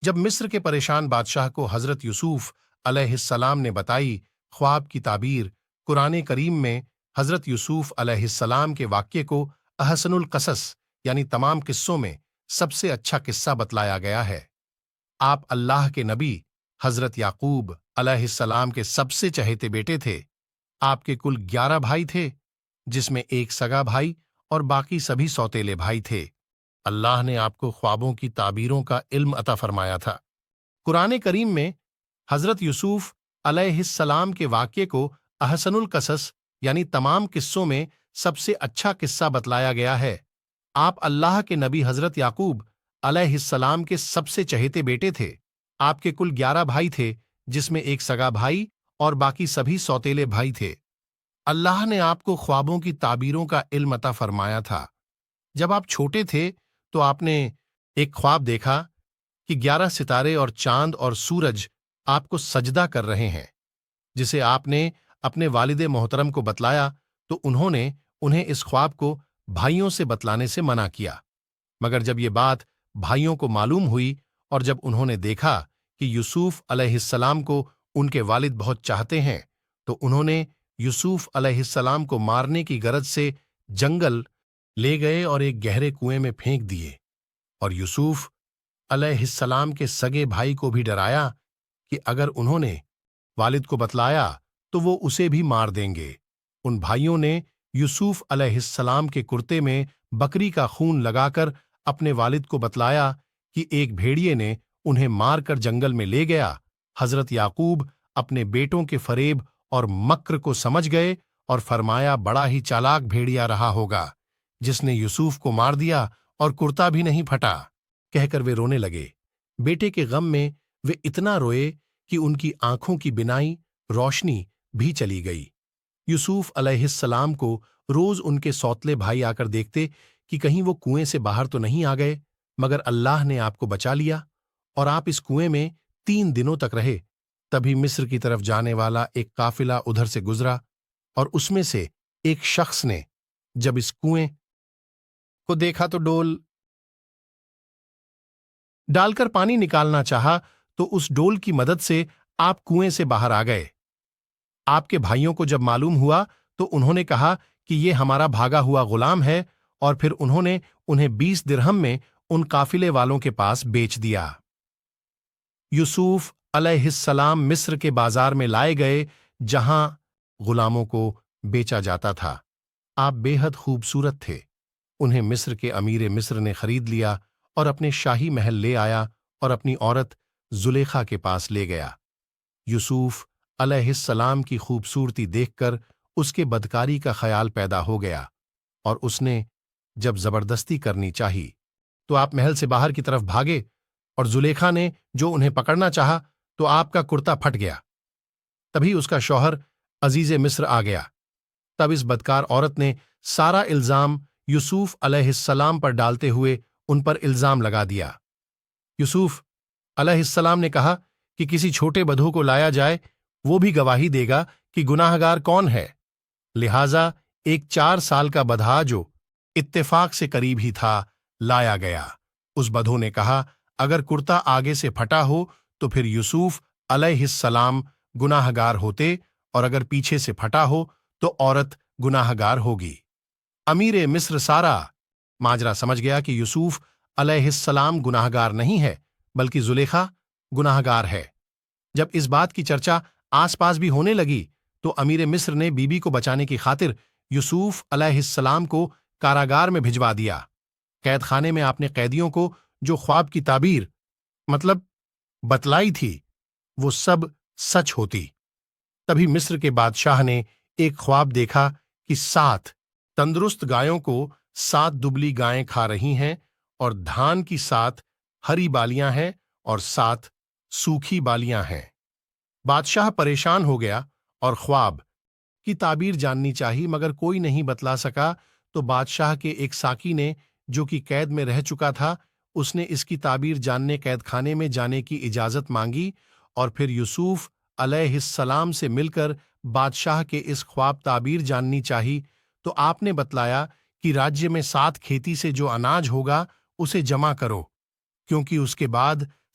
جب مصر کے پریشان بادشاہ کو حضرت یوسف علیہ السلام نے بتائی خواب کی تعبیر، قرآن کریم میں حضرت یوسف علیہ السلام کے واقعے کو احسن القصص یعنی تمام قصوں میں سب سے اچھا قصہ بتلایا گیا ہے۔ آپ اللہ کے نبی حضرت یعقوب علیہ السلام کے سب سے چہیتے بیٹے تھے۔ آپ کے کل 11 بھائی تھے، جس میں ایک سگا بھائی اور باقی سبھی سوتیلے بھائی تھے۔ اللہ نے آپ کو خوابوں کی تعبیروں کا علم عطا فرمایا تھا۔ قرآن کریم میں حضرت یوسف علیہ السلام کے واقعے کو احسن القصص یعنی تمام قصوں میں سب سے اچھا قصہ بتلایا گیا ہے۔ آپ اللہ کے نبی حضرت یعقوب علیہ السلام کے سب سے چہیتے بیٹے تھے۔ آپ کے کل 11 بھائی تھے، جس میں ایک سگا بھائی اور باقی سبھی سوتیلے بھائی تھے۔ اللہ نے آپ کو خوابوں کی تعبیروں کا علم عطا فرمایا تھا۔ جب آپ چھوٹے تھے تو آپ نے ایک خواب دیکھا کہ 11 ستارے اور چاند اور سورج آپ کو سجدہ کر رہے ہیں، جسے آپ نے اپنے والد محترم کو بتلایا تو انہوں نے انہیں اس خواب کو بھائیوں سے بتلانے سے منع کیا۔ مگر جب یہ بات بھائیوں کو معلوم ہوئی اور جب انہوں نے دیکھا کہ یوسف علیہ السلام کو ان کے والد بہت چاہتے ہیں تو انہوں نے یوسف علیہ السلام کو مارنے کی غرض سے جنگل لے گئے اور ایک گہرے کنویں میں پھینک دیے، اور یوسف علیہ السلام کے سگے بھائی کو بھی ڈرایا کہ اگر انہوں نے والد کو بتلایا تو وہ اسے بھی مار دیں گے۔ ان بھائیوں نے یوسف علیہ السلام کے کرتے میں بکری کا خون لگا کر اپنے والد کو بتلایا کہ ایک بھیڑیے نے انہیں مار کر جنگل میں لے گیا۔ حضرت یعقوب اپنے بیٹوں کے فریب اور مکر کو سمجھ گئے اور فرمایا بڑا ہی چالاک بھیڑیا رہا ہوگا جس نے یوسف کو مار دیا اور کرتا بھی نہیں پھٹا، کہہ کر وہ رونے لگے۔ بیٹے کے غم میں وہ اتنا روئے کہ ان کی آنکھوں کی بینائی روشنی بھی چلی گئی۔ یوسف علیہ السلام کو روز ان کے سوتلے بھائی آ کر دیکھتے کہ کہیں وہ کنویں سے باہر تو نہیں آ گئے، مگر اللہ نے آپ کو بچا لیا اور آپ اس کنویں میں 3 دنوں تک رہے۔ تبھی مصر کی طرف جانے والا ایک قافلہ ادھر سے گزرا، اور اس میں سے ایک شخص نے جب اس کنویں کو دیکھا تو ڈول ڈال کر پانی نکالنا چاہا تو اس ڈول کی مدد سے آپ کنویں سے باہر آ گئے۔ آپ کے بھائیوں کو جب معلوم ہوا تو انہوں نے کہا کہ یہ ہمارا بھاگا ہوا غلام ہے، اور پھر انہوں نے انہیں 20 درہم میں ان قافلے والوں کے پاس بیچ دیا۔ یوسف علیہ السلام مصر کے بازار میں لائے گئے جہاں غلاموں کو بیچا جاتا تھا۔ آپ بے حد خوبصورت تھے۔ انہیں مصر کے امیر مصر نے خرید لیا اور اپنے شاہی محل لے آیا اور اپنی عورت زلیخا کے پاس لے گیا۔ یوسف علیہ السلام کی خوبصورتی دیکھ کر اس کے بدکاری کا خیال پیدا ہو گیا، اور اس نے جب زبردستی کرنی چاہی تو آپ محل سے باہر کی طرف بھاگے، اور زلیخا نے جو انہیں پکڑنا چاہا تو آپ کا کرتا پھٹ گیا۔ تبھی اس کا شوہر عزیز مصر آ گیا۔ تب اس بدکار عورت نے سارا الزام یوسف علیہ السلام پر ڈالتے ہوئے ان پر الزام لگا دیا۔ یوسف علیہ السلام نے کہا کہ کسی چھوٹے بدھو کو لایا جائے، وہ بھی گواہی دے گا کہ گناہ گار کون ہے۔ لہٰذا ایک 4 سال کا بدھا جو اتفاق سے قریب ہی تھا لایا گیا۔ اس بدھو نے کہا اگر کرتا آگے سے پھٹا ہو تو پھر یوسف علیہ السلام گناہ گار ہوتے، اور اگر پیچھے سے پھٹا ہو تو عورت گناہ گار ہوگی۔ امیر مصر سارا ماجرا سمجھ گیا کہ یوسف علیہ السلام گناہ گار نہیں ہے بلکہ زلیخا گناہ گار ہے۔ جب اس بات کی چرچا آس پاس بھی ہونے لگی تو امیر مصر نے بیوی کو بچانے کی خاطر یوسف علیہ السلام کو کاراگار میں بھجوا دیا۔ قید خانے میں آپ نے قیدیوں کو جو خواب کی تعبیر مطلب بتلائی تھی وہ سب سچ ہوتی۔ تبھی مصر کے بادشاہ نے ایک خواب دیکھا کہ 7 تندرست گایوں کو 7 دبلی گائیں کھا رہی ہیں، اور دھان کی 7 ہری بالیاں ہیں اور 7 سوکھی بالیاں ہیں۔ بادشاہ پریشان ہو گیا اور خواب کی تعبیر جاننی چاہی، مگر کوئی نہیں بتلا سکا۔ تو بادشاہ کے ایک ساقی نے جو کہ قید میں رہ چکا تھا، اس نے اس کی تعبیر جاننے قید خانے میں جانے کی اجازت مانگی، اور پھر یوسف علیہ السلام سے مل کر بادشاہ کے اس خواب تعبیر جاننی چاہی۔ تو آپ نے بتلایا کہ راجیہ میں 7 کھیتی سے جو اناج ہوگا اسے جمع کرو، کیونکہ اس کے بعد